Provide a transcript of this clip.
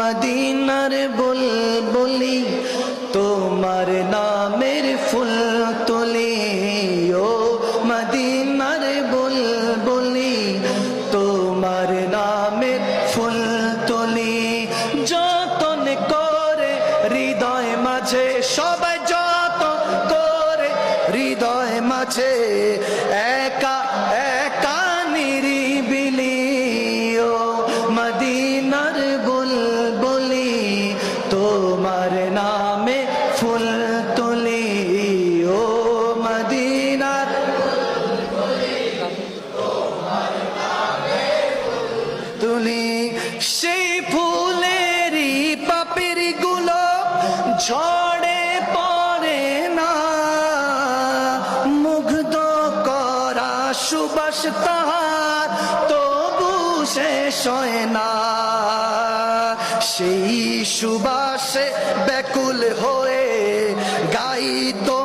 মদিনার বুলবুলি তোমার নামের ফুল তুলি ও মদিনার বুলবুলি তোমার নামের ফুল তুলি যতন করে হৃদয় মাঝে সবাই যতন করে হৃদয় মাঝে একা একা নিরিবিলি ও মদিনার বুলবুলি তোমার নামে ফুল তুলি ও মদিনার তুলি সেই ফুলেরই পাপড়ি গুলো ঝড়ে পড়ে না মুগ্ধ করা সুবাস তাহার তবু শেষ হয় না সেই সুবাসে ব্যাকুল হয়ে গাই তো